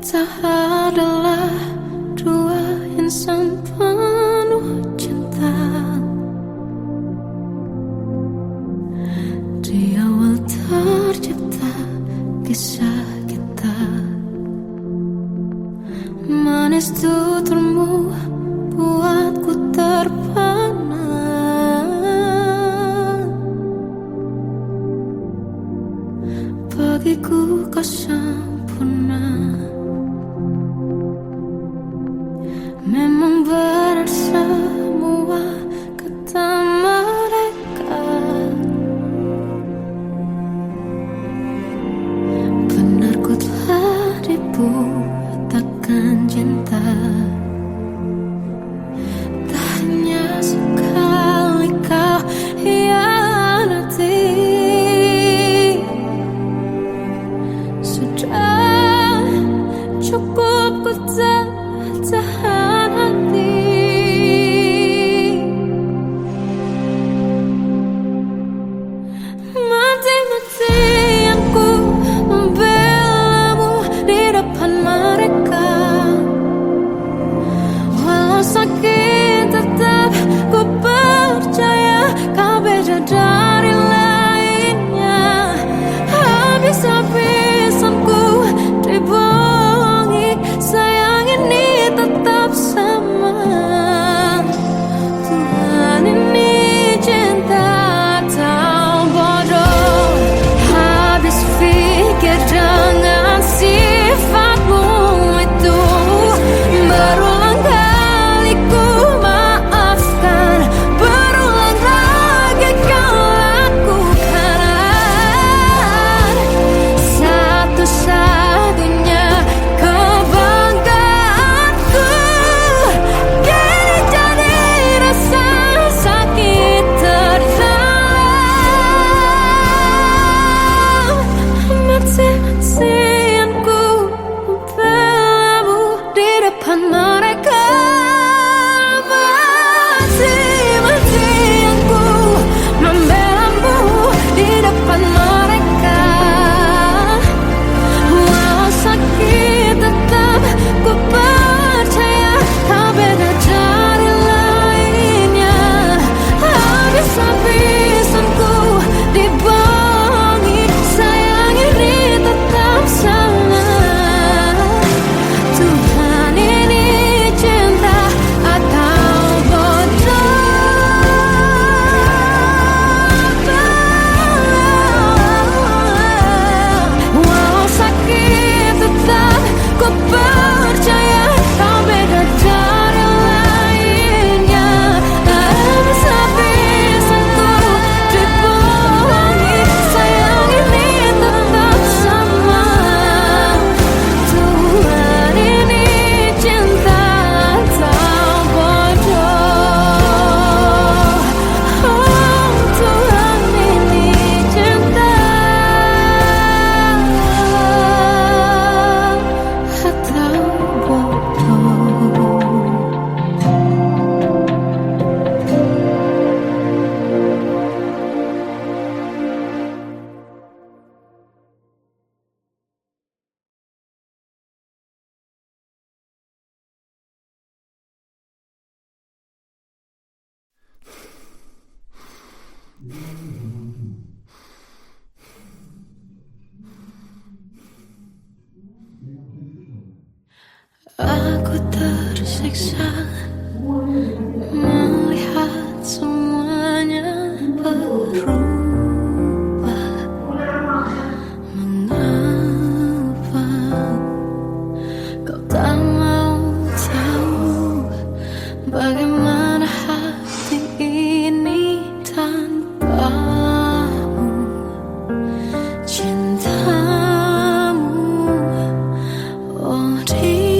Kita adalah dua insan penuh cinta. Di awal tercipta kisah kita. Manis tuturmu buatku terpana. Bagiku kau sempurna. Memang benar semua kata mereka. Benar ku telah dibutakan cinta. Tak hanya sekali kau hianati. Sudah cukup ku tahan hati. Mati-matian ku membelamu di depan mereka. Walau sakit tetap ku percaya kau beda dari lainnya. Habis-habisan ku dibohongi, sayang ini tetap sama. Tuhan ini cinta atau bodoh. Habis pikir dengan sifatmu itu. Berulang kali ku maafkan, berulang lagi kau lakukan. Satu-satunya kebanggaanku kini jadi rasa sakit terdalam. Mati-matian ku membelamu di depan mereka. Mati-matian ku membelamu di depan mereka. Walau sakit tetap ku percaya kau beda dari lainnya. Habis-habisan ku dibohongi, sayang ini tetap sama. Tuhan ini cinta atau bodoh. Walau sakit tetap ku percaya kau beda dari lainnya. Habis-habisan ku dibohongi, sayang ini tetap sama. Tuhan ini cinta atau bodoh. Oh, Tuhan ini cinta atau bodoh. Aku tersiksa melihat semuanya berubah. Mengapa kau tak mau tahu bagaimana hati ini tanpamu? Cintamu, oh di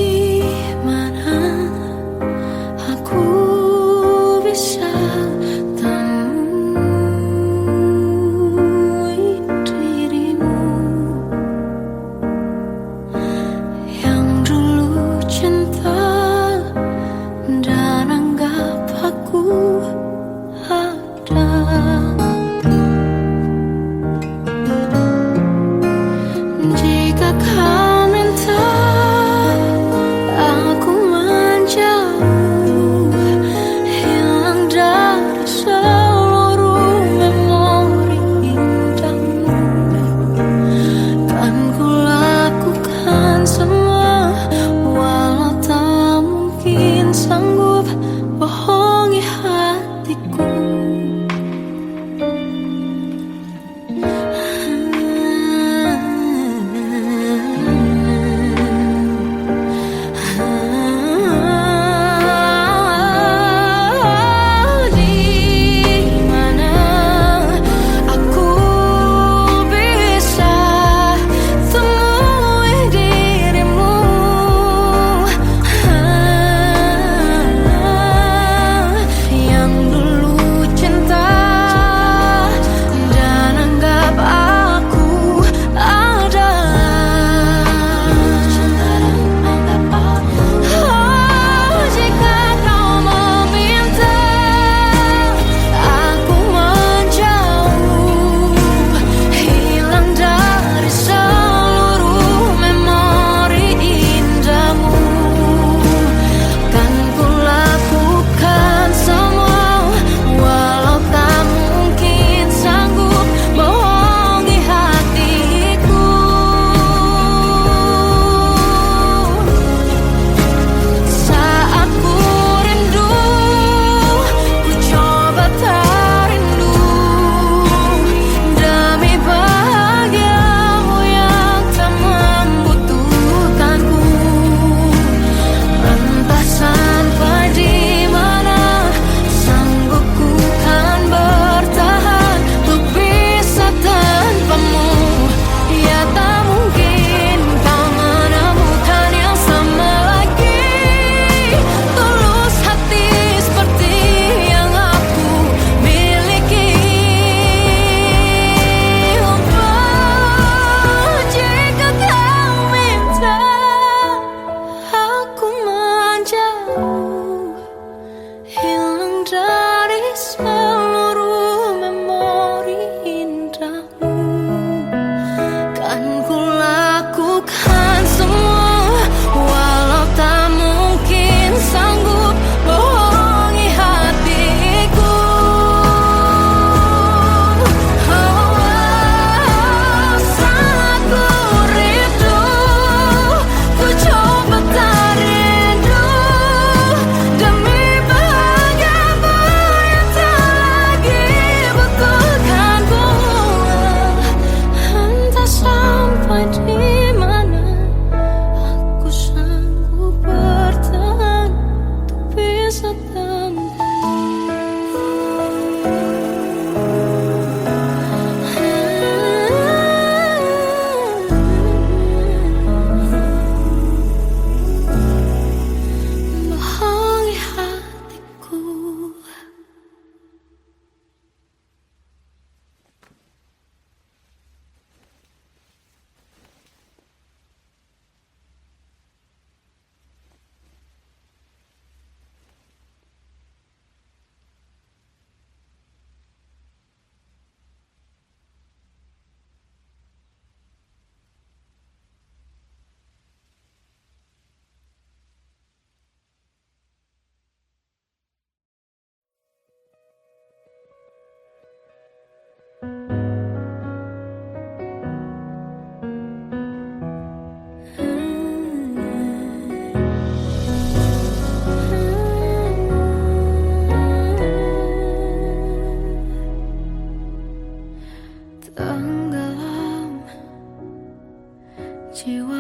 mana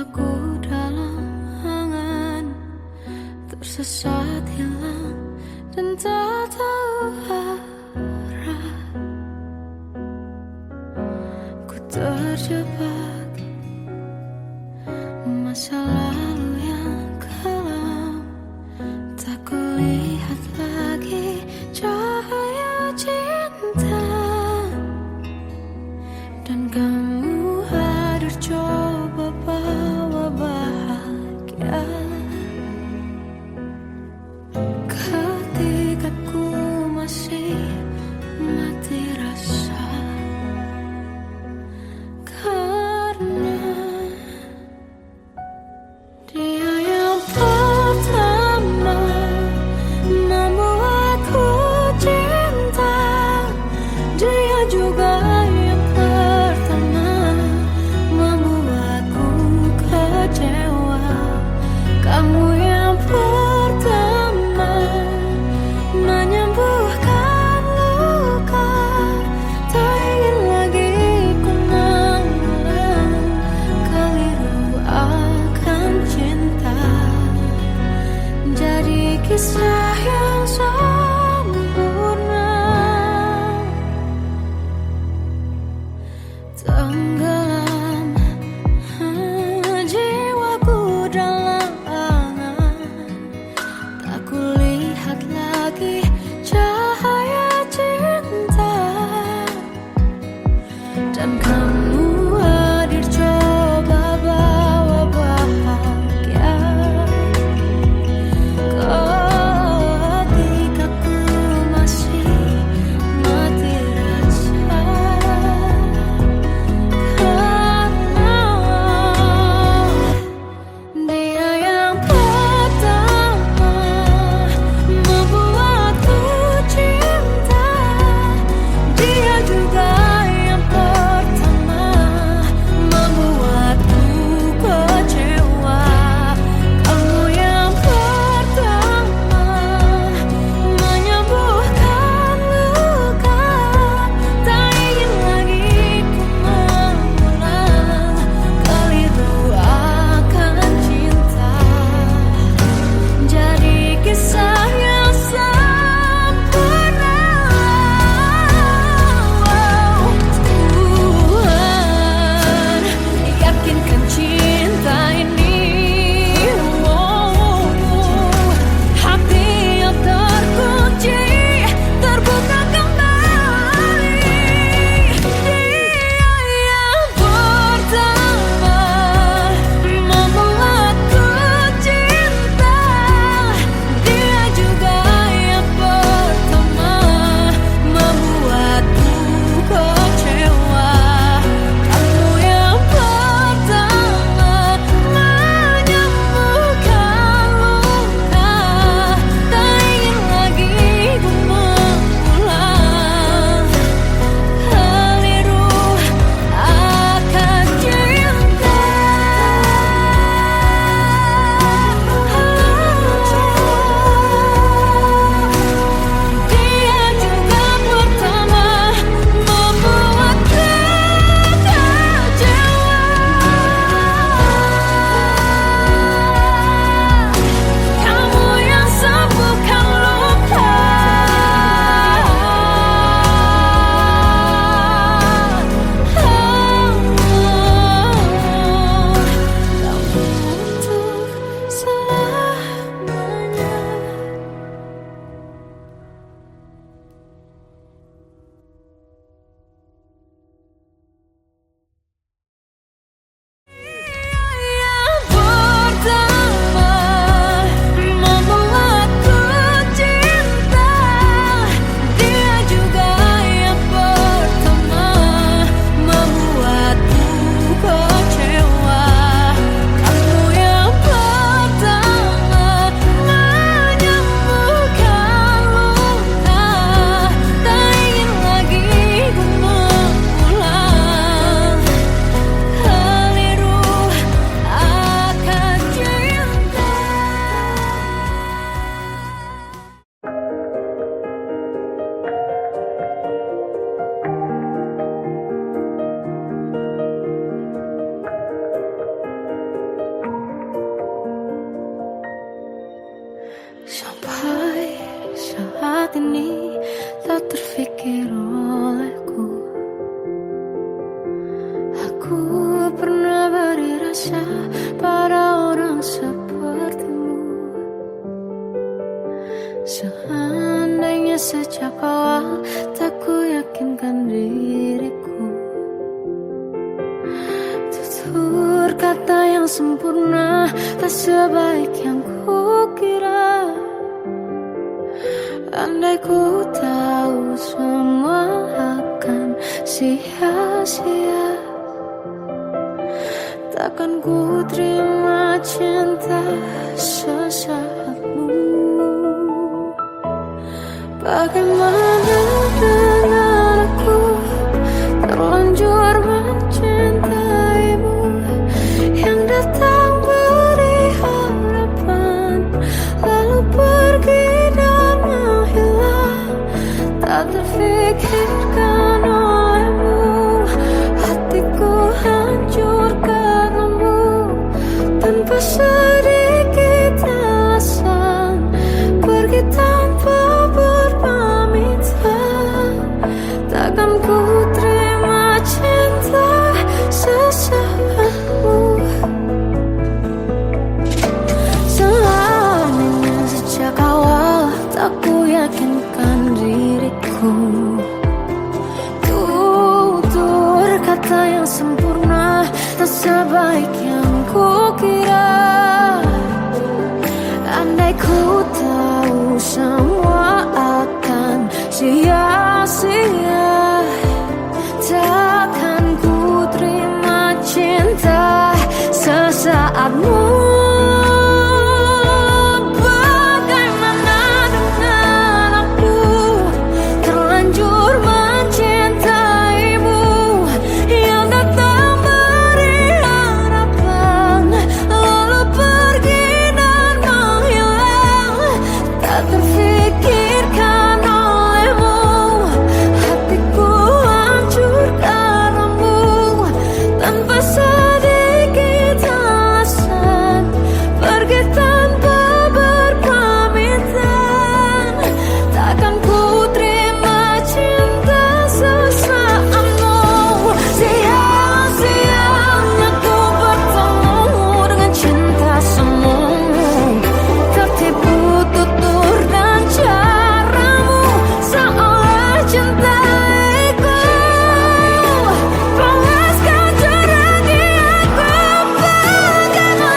jiwaku dalam angan, tersesat hilang dan tak tahu arah. Ku terjebak masa lalu yang kelam, tak kulihat lagi cahaya cinta. Dan kamu hadir coba bawa bahagia ketika ku masih mati rasa. Karena dia yang pertama membuatku cinta, dia juga yang pertama membuatku kecewa. Kamu yang pertama menyembuhkan luka, tak ingin lagi ku mengulang keliru akan cinta. Jadi kisah yang sempurna, tenggelam jiwaku dalam angan, tak kulihat lagi cahaya cinta. Dan kamu hadir coba bawa bahagia ketika ku masih mati rasa. Karena dia yang pertama membuatku cinta, dia juga yang pertama Aku pernah beri rasa pada orang sepertimu. Seandainya sejak awal tak ku yakinkan diriku, tutur kata yang sempurna tak sebaik yang ku kira. Andai ku tahu semua akan sia-sia, takkan ku terima cinta sesaatmu. Bagaimana dengan aku, terlanjur mencintaimu, yang datang beri harapan lalu pergi dan menghilang. Tak terfikirkan olehmu, hatiku hancur karenamu. Tanpa sedikit alasan, pergi tanpa berpamitan. Takkan ku terima cinta sesaatmu. Selamanya sejak awal tak ku yakinkan diriku, tutur kata yang sempurna tak sebaik yang ku kira. Andai ku tahu semua akan sia-sia, takkan ku terima cinta sesaatmu. Bagaimana dengan aku, terlanjur mencintaimu, yang datang beri harapan lalu pergi dan menghilang. Tak terfikirkan olehmu, hatiku hancur karenamu. Tanpa sedikit alasan, pergi tanpa berpamitan. Takkan ku terima cinta sesaatmu. Sia-sianya ku bertemu dengan cinta semu, tertipu tutur dan caramu, seolah cintaiku. Panaskan curahi aku. Bagaimana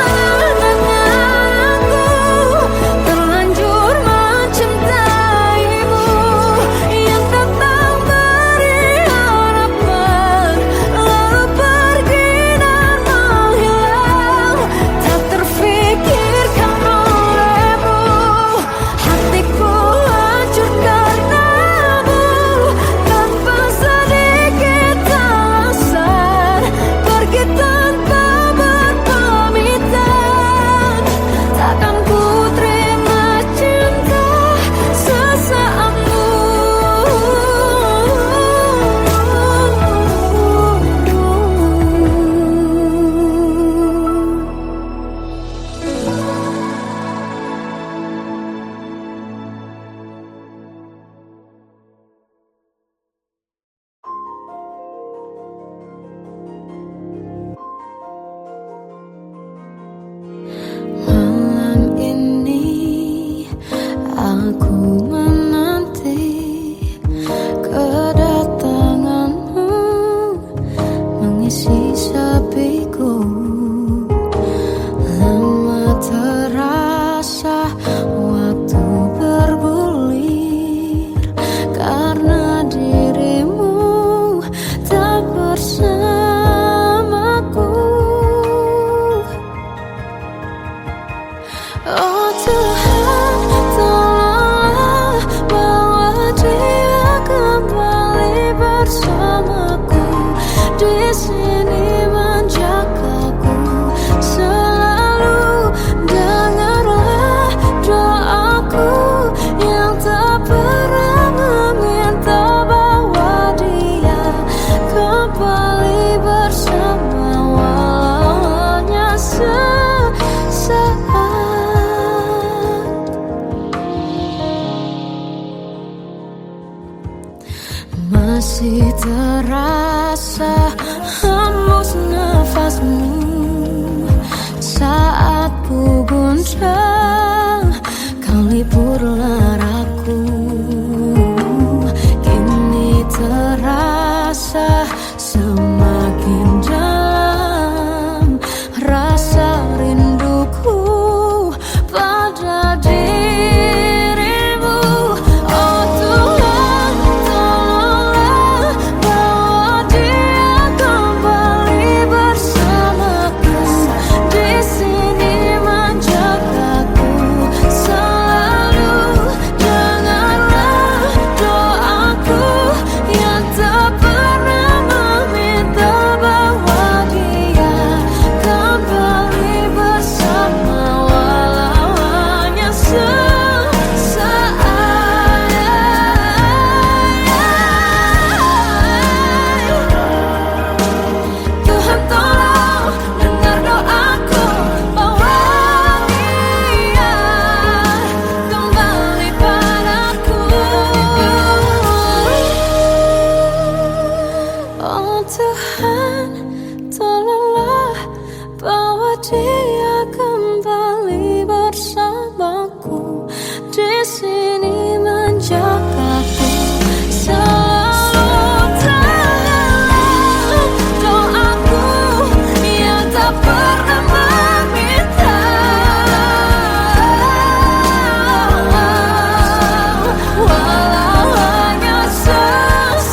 dengan aku, terlanjur mencintaimu, yang datang beri harapan lalu pergi dan menghilang. Tak terfikirkan olehmu, hatiku hancur karenamu. Tanpa sedikit alasan, pergi tanpa berpamitan. Takkan ku terima cinta sesaatmu. Malam ini aku menanti kedatanganmu, mengisi sepiku. Lama terasa waktu bergulir, karena dirimu tak bersamaku. Oh Tuhan, tolonglah bawa dia kembali bersamaku. Di sini menjagaku selalu. Dengarlah doaku yang tak pernah meminta, bawa dia kembali bersama, walau hanya sesaat. Masih terasa hembus nafasmu saat ku goncang, kau liburlah aku. Kini terasa semakin dalam rasa rinduku pada dirimu. Oh Tuhan, tolonglah bawa dia kembali bersamaku. Di sini menjagaku selalu. Dengarlah doaku yang tak pernah meminta bawa dia kembali bersama, walau hanya sesaat. Tuhan tolong dengar doaku, bawa dia kembali padaku. Oh Tuhan, tolonglah bawa dia kembali bersamaku. Di sini menjagaku selalu. Dengarlah doaku yang tak pernah meminta, walau hanya sesaat.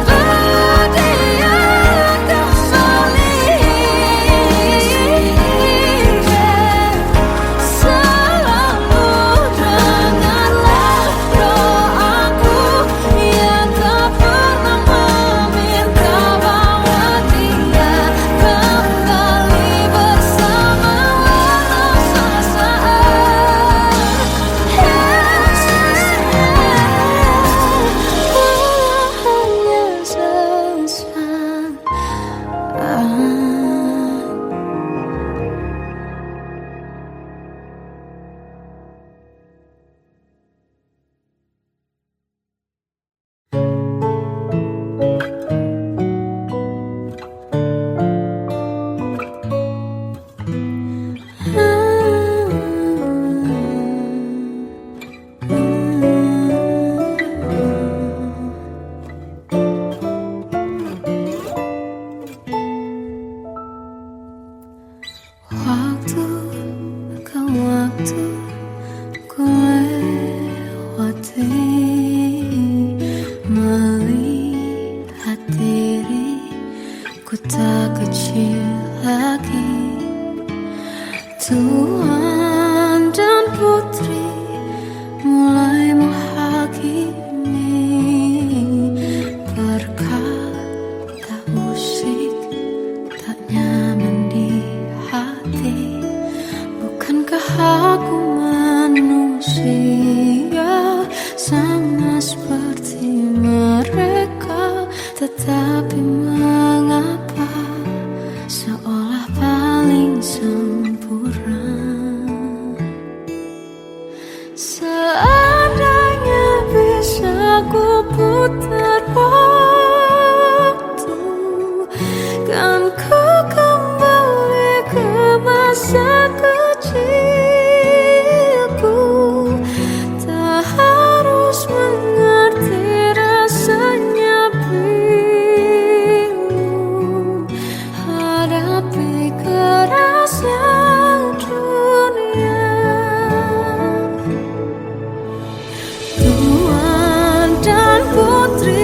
Bawa dia kembali selalu. Dengarlah doaku yang tak pernah meminta, bawa dia kembali bersama, walau sesaat. Walau hanya sesaat. Waktu ke waktu ku lewati, melihat diriku tak kecil lagi. Tuan dan putri mulai menghakimi, berkata musik tak nyaman di hati. Bukankah aku manusia sama seperti mereka? Tetapi mengapa seolah paling sempurna? Seandainya bisa ku putar waktu, kan ku kembali ke masa kecilku. Tak harus mengerti rasanya pilu, hadapi kerasnya dunia. Tuan dan putri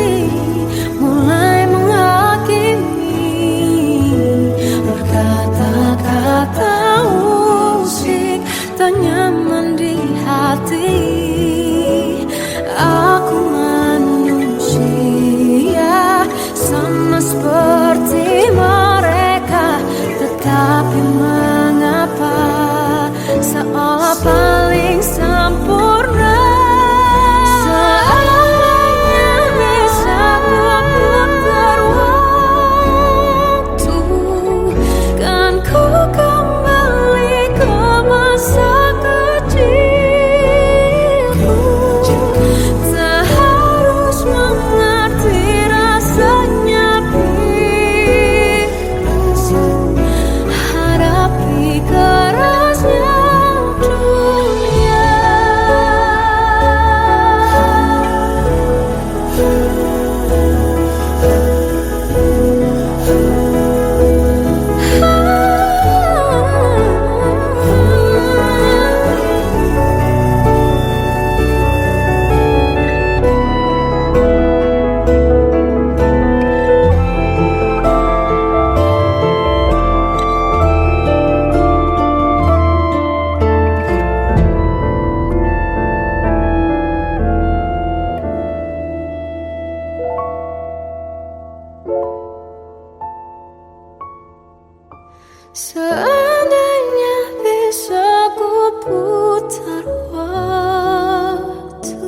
Seandainya bisa ku putar waktu,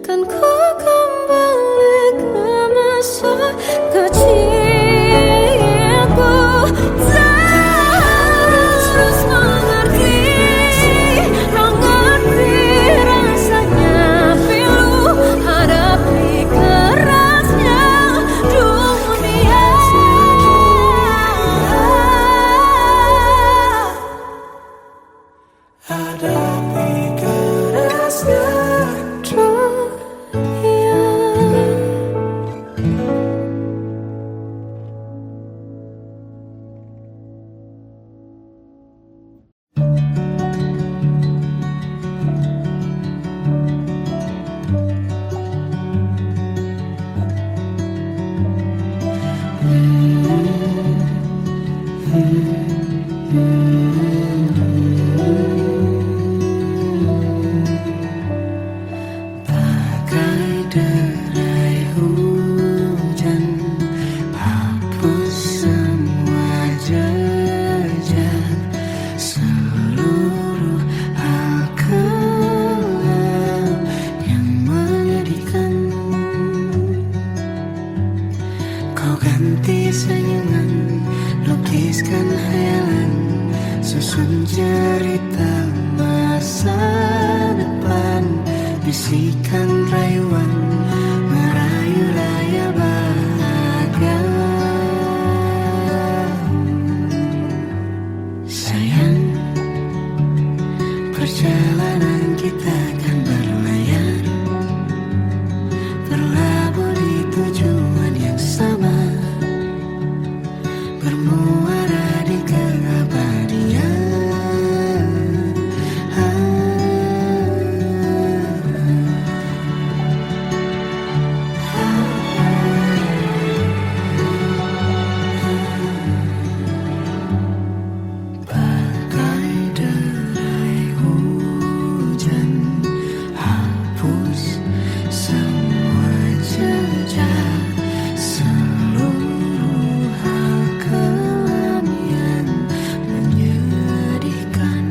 kan ku kembali ke masa kecilku. Terus mengerti rasanya pilu hadapi kerasnya dunia. Hadapi kerasnya dunia. bagai derai hujan, hapus semua jejak seluruh hal kelam yang menyedihkan. Kau ganti senyuman, lukiskan hayalan, susun cerita masa depan, bisikan rayuan, merayu raya bahagia. Sayang, perjalanan kita akan berlayar, berlabuh di tujuan yang sama, bermuara di keabadian. Bagai derai hujan, hapus semua jejak seluruh hal kelam yang menyedihkan.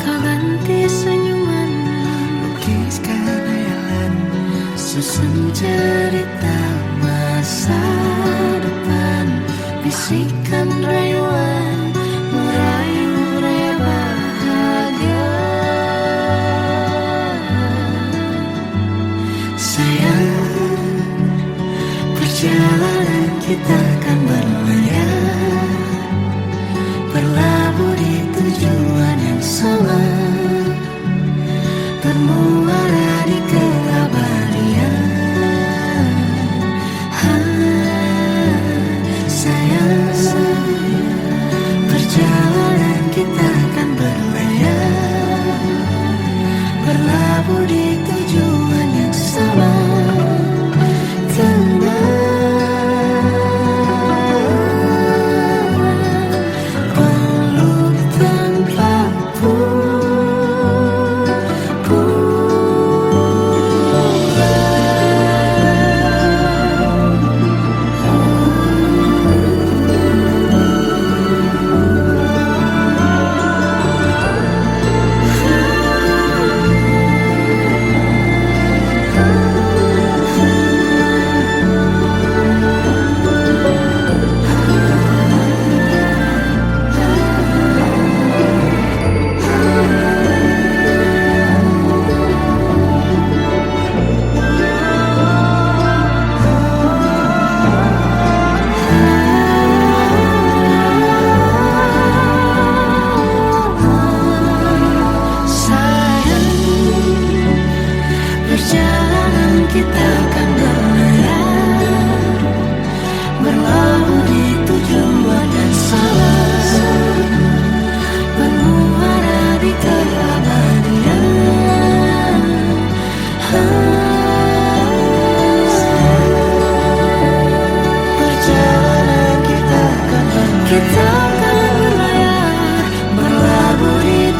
Kau ganti senyuman, lukiskan hayalan, susun cerita masa depan, bisikan rayuan, merayu raya bahagia. Sayang, perjalanan kita akan berlayar, berlabuh di tujuan yang sama, bermuara di keabadian. Sayang, perjalanan kita akan berlayar, berlabuh di tujuan yang sama. Peluk tanpa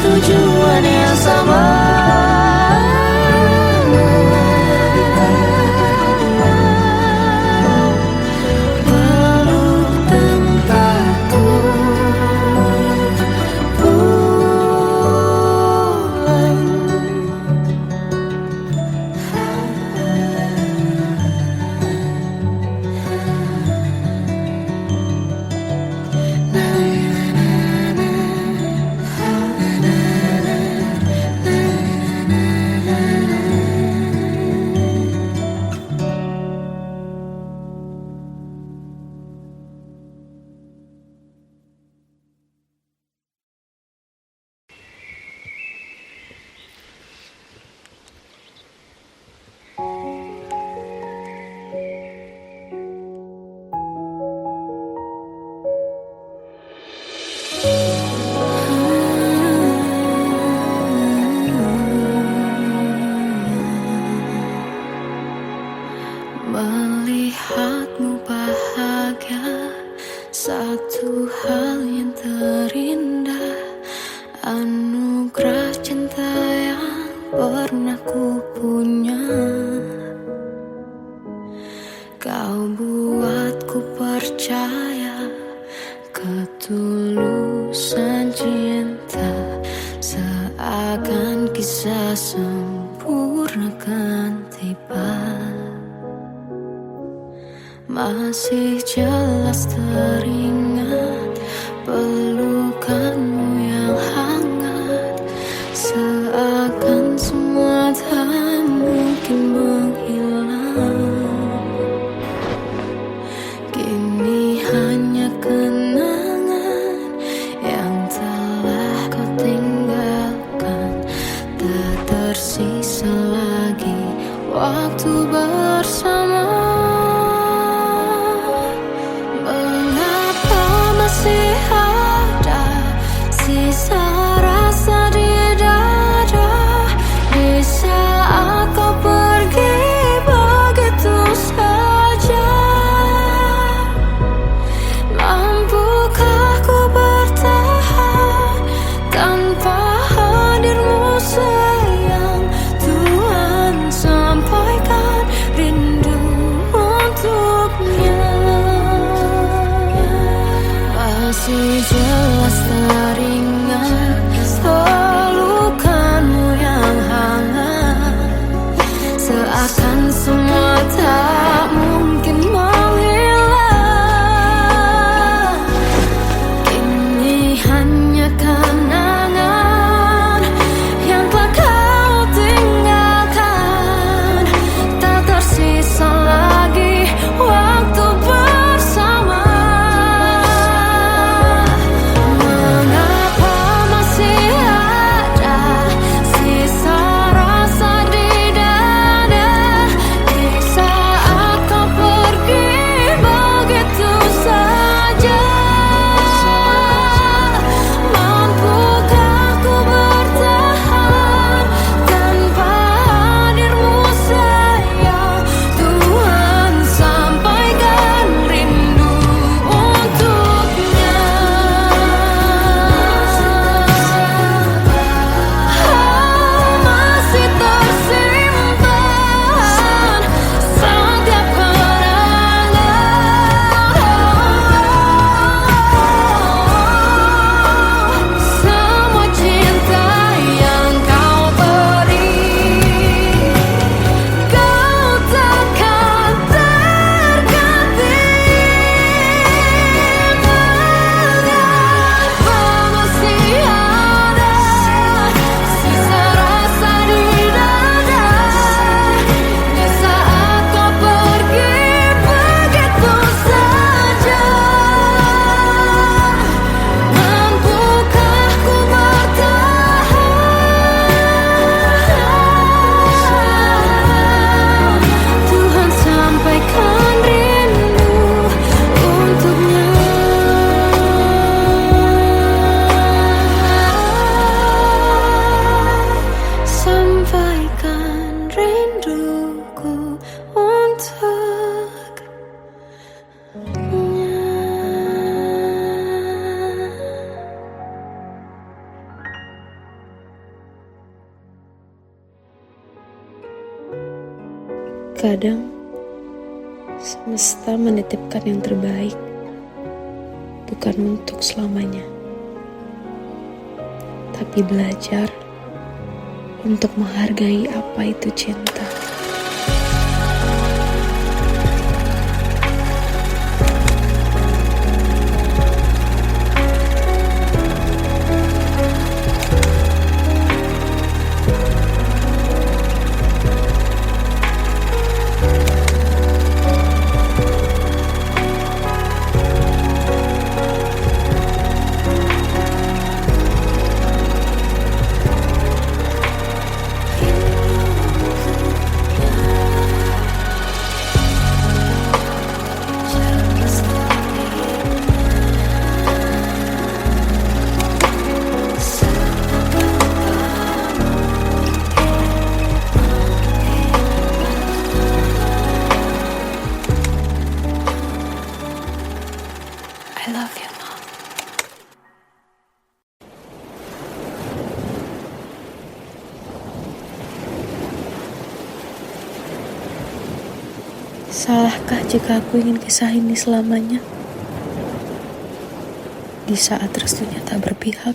tujuan yang sama. Melihatmu bahagia, satu hal yang terindah, anugerah cinta yang pernah ku punya. Kau buatku percaya ketulusan cinta, seakan kisah sempurna kan tiba. Masih jelas teringat pelukanmu yang hangat, seakan semua tak mungkin menghilang. Kini hanya kenangan yang telah kau tinggalkan, tak tersisa lagi waktu bersama. Masih ada sisa rasa di dada di saat kau pergi begitu saja. Mampukah ku bertahan tanpa hadirmu sayang? Tuhan sampaikan rindu untuknya. Masih jelas teringat pelukanmu yang hangat, seakan semua tak mungkin menghilang. Kini hanya kenangan yang telah kau tinggalkan, tak tersisa lagi waktu bersama. Kadang semesta menitipkan yang terbaik, bukan untuk selamanya, tapi belajar untuk menghargai apa itu cinta. Salahkah jika aku ingin kisah ini selamanya? Di saat restunya tak berpihak,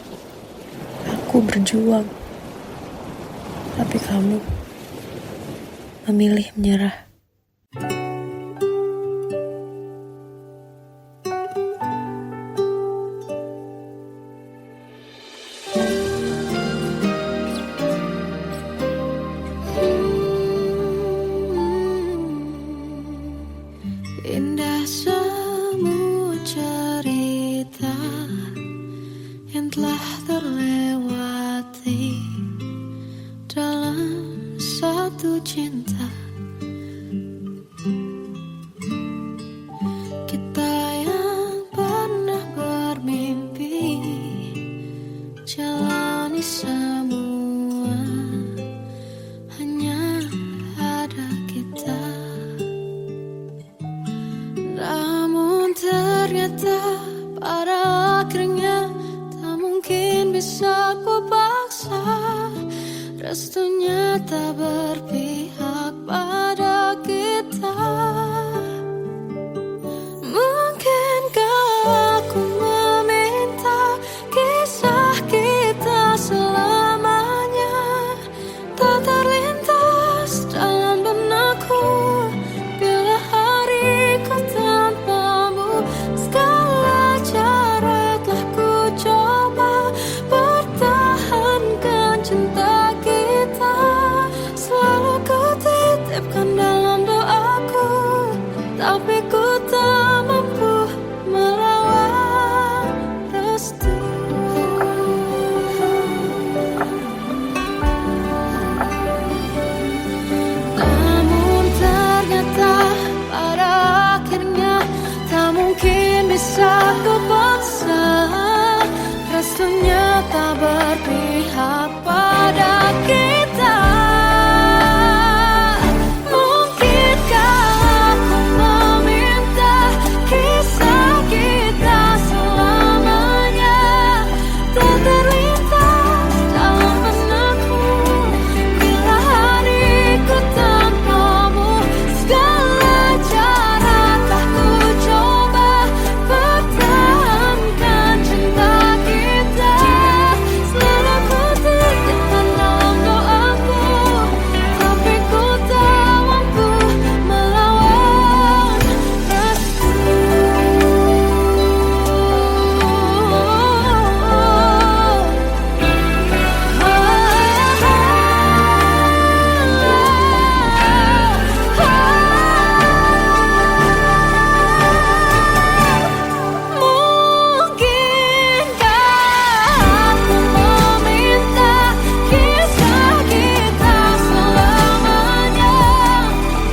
aku berjuang. Tapi kamu memilih menyerah. Indah semua cerita yang telah terlewati dalam satu cinta. Kita yang pernah bermimpi jalani semua, hanya ada kita. Namun ternyata pada akhirnya tak mungkin bisa ku paksa. Restunya tak berpihak pada kita. Mungkinkah aku meminta kisah kita selamanya tak terlintas dalam benakku bila hariku tanpamu. Segala cara telah ku coba pertahankan cinta kita. Selalu ku titipkan dalam doaku, tapi ku tak mampu melawan restu. Namun ternyata pada akhirnya tak mungkin bisa ku paksa. Restunya tak berpihak pada kita. Mungkinkah aku meminta kisah kita selamanya tak terlintas dalam benakku bila hariku tanpamu. Segala cara telah ku coba pertahankan cinta kita. Selalu ku titipkan dalam doaku, tapi ku tak mampu melawan restu. Mungkinkah aku meminta kisah kita selamanya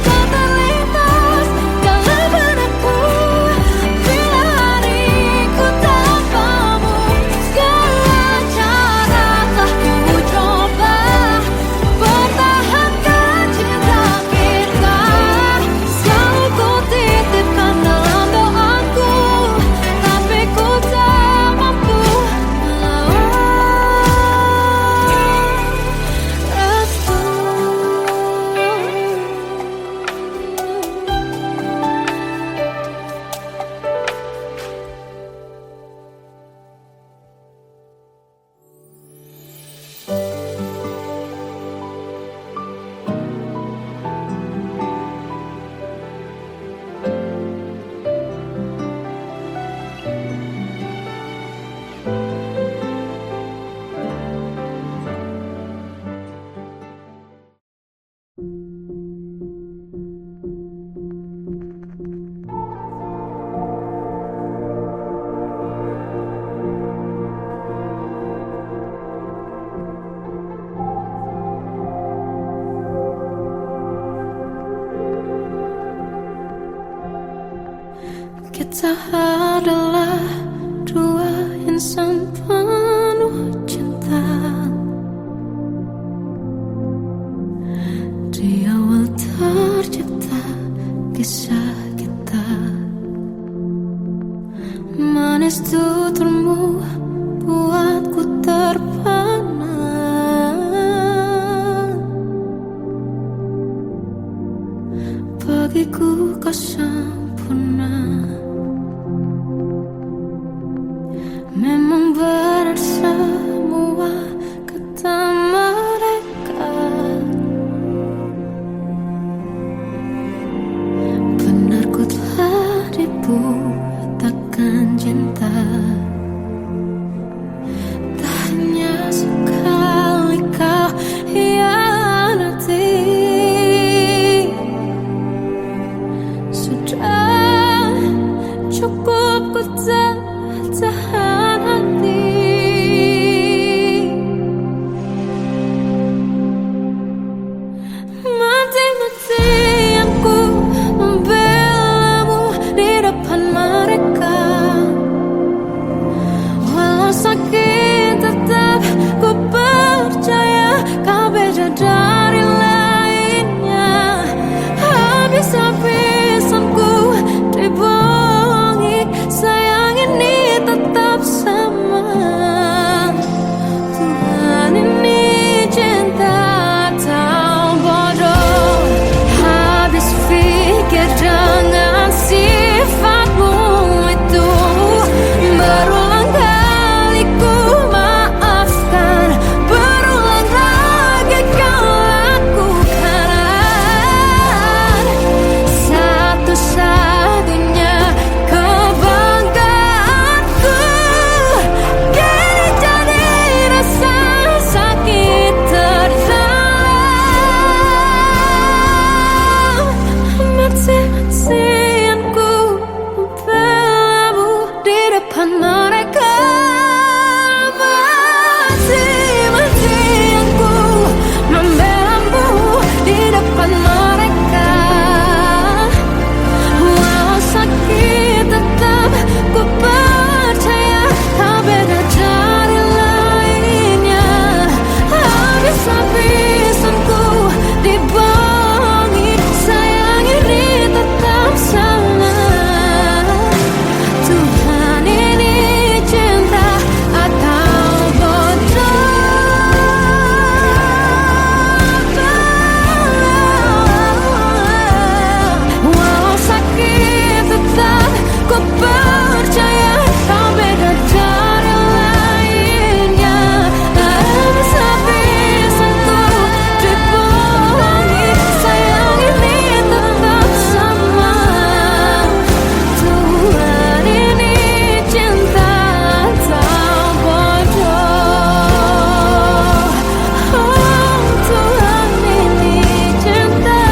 tak terlintas dalam benakku bila hariku tanpamu. Segala cara telah ku coba pertahankan cinta kita. Selalu ku titipkan dalam doaku, tapi ku tak mampu melawan restu. Kita adalah dua insan penuh cinta. Di awal tercipta kisah kita. Manis tuturmu buatku terpana. bagiku kau sempurna. Memang benar semua kata mereka, benar ku telah dibutakan cinta. Tak hanya sekali kau hianati, sudah cukup ku tahan hati. Mati-matian ku membelamu di depan mereka. Walau sakit tetap ku percaya kau beda dari lainnya. Habis-habisan ku dibohongi, sayang ini tetap sama. Tuhan ini cinta atau bodoh. Habis pikir dengan sifatmu itu, berulang kali ku maafkan, berulang lagi kau lakukan. Satu-satunya kebanggaanku kini jadi rasa sakit terdalam. Mati-matian ku membelamu di depan mereka. Mati-matian ku membelamu di depan mereka. Walau sakit tetap ku percaya kau beda dari lainnya. Habis-habisan ku dibohongi, sayang ini tetap sama. Tuhan ini cinta atau bodoh. Walau sakit tetap ku percaya kau beda dari lainnya. Habis-habisan ku dibohongi, sayang ini tetap sama. Tuhan ini cinta atau bodoh. Oh, Tuhan ini cinta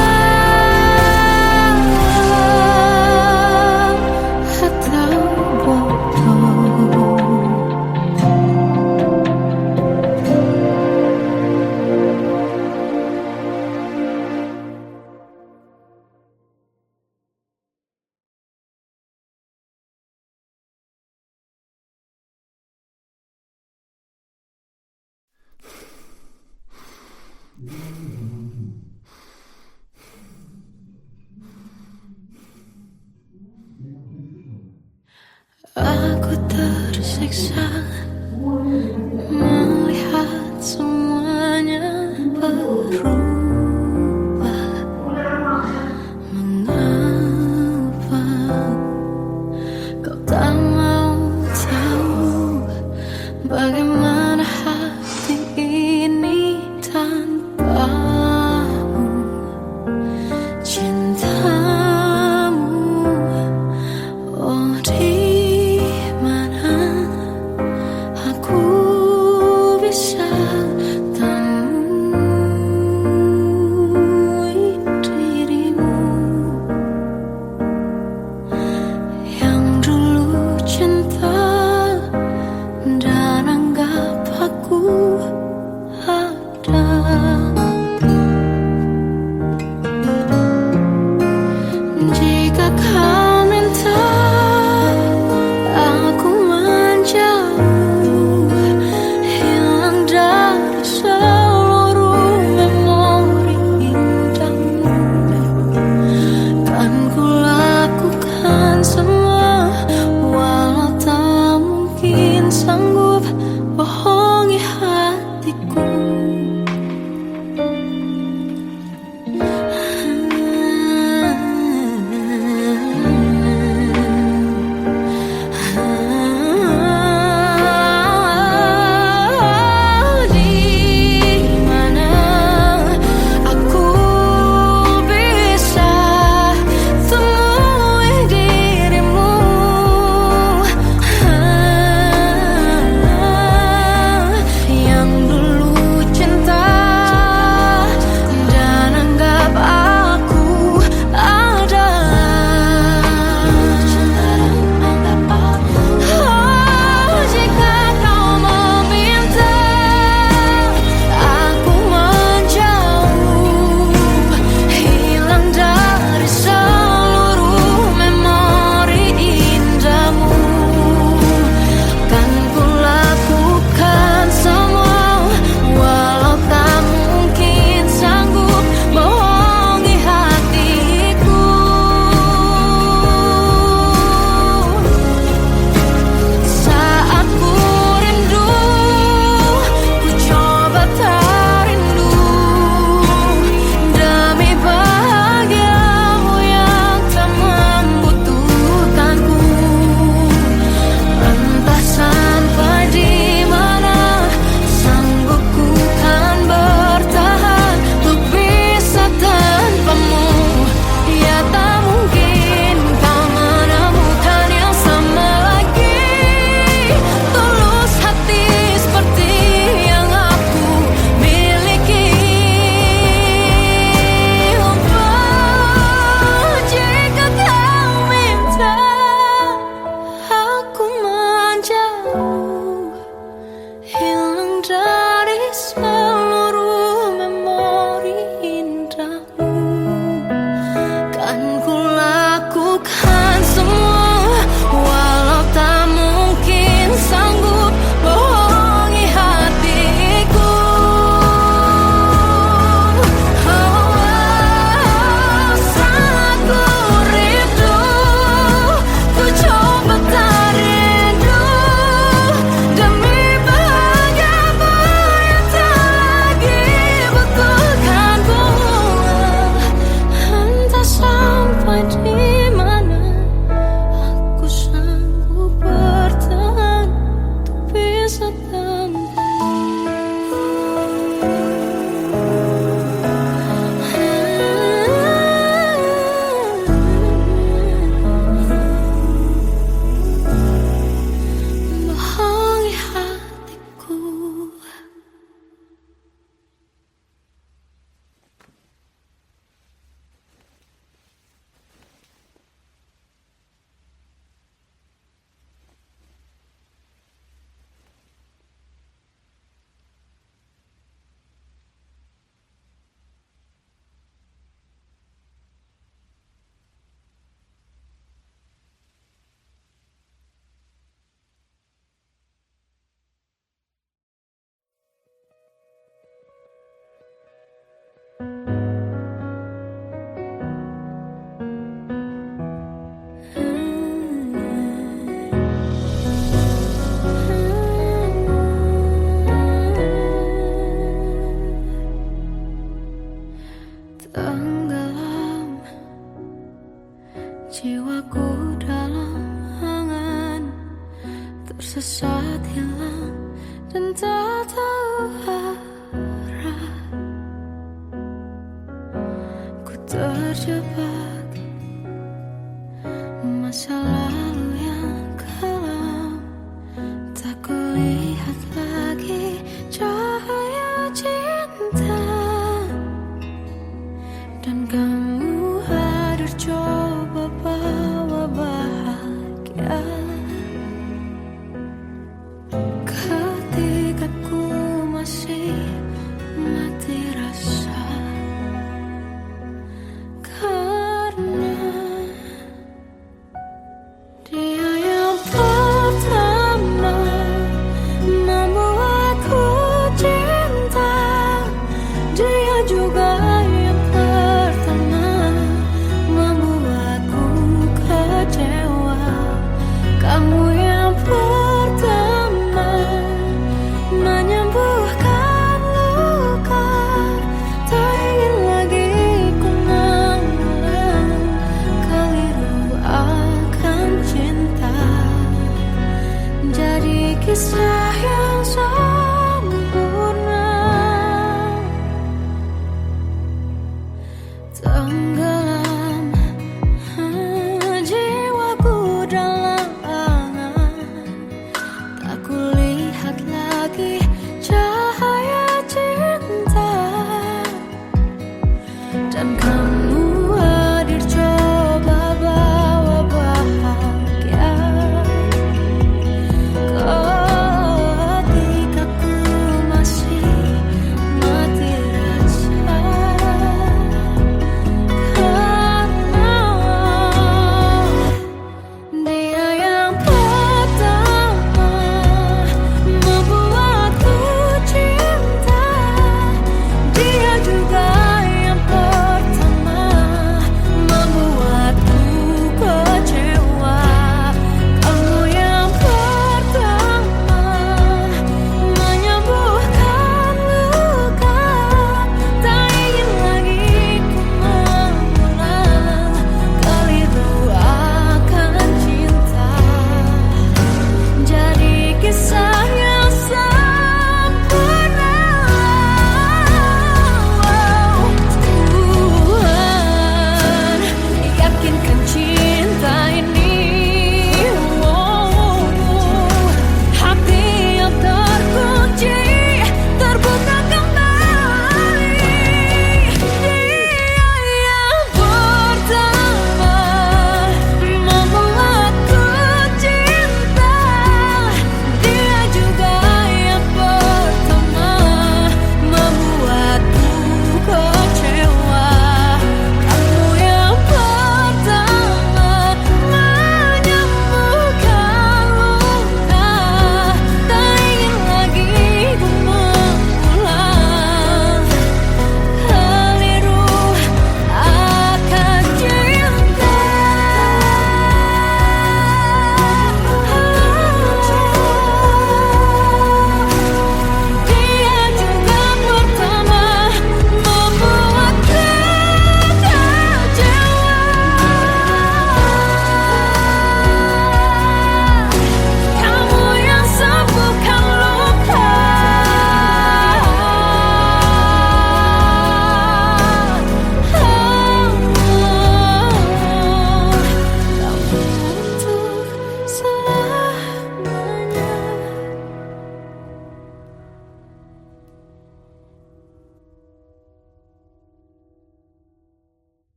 atau bodoh. Aku tersiksa melihat semuanya berubah. Mengapa kau tak mau tahu bagaimana hati ini tanpamu? Cintamu, oh di mana Jiwaku dalam angan, tersesat hilang dan tak tahu arah. Ku terjebak masalah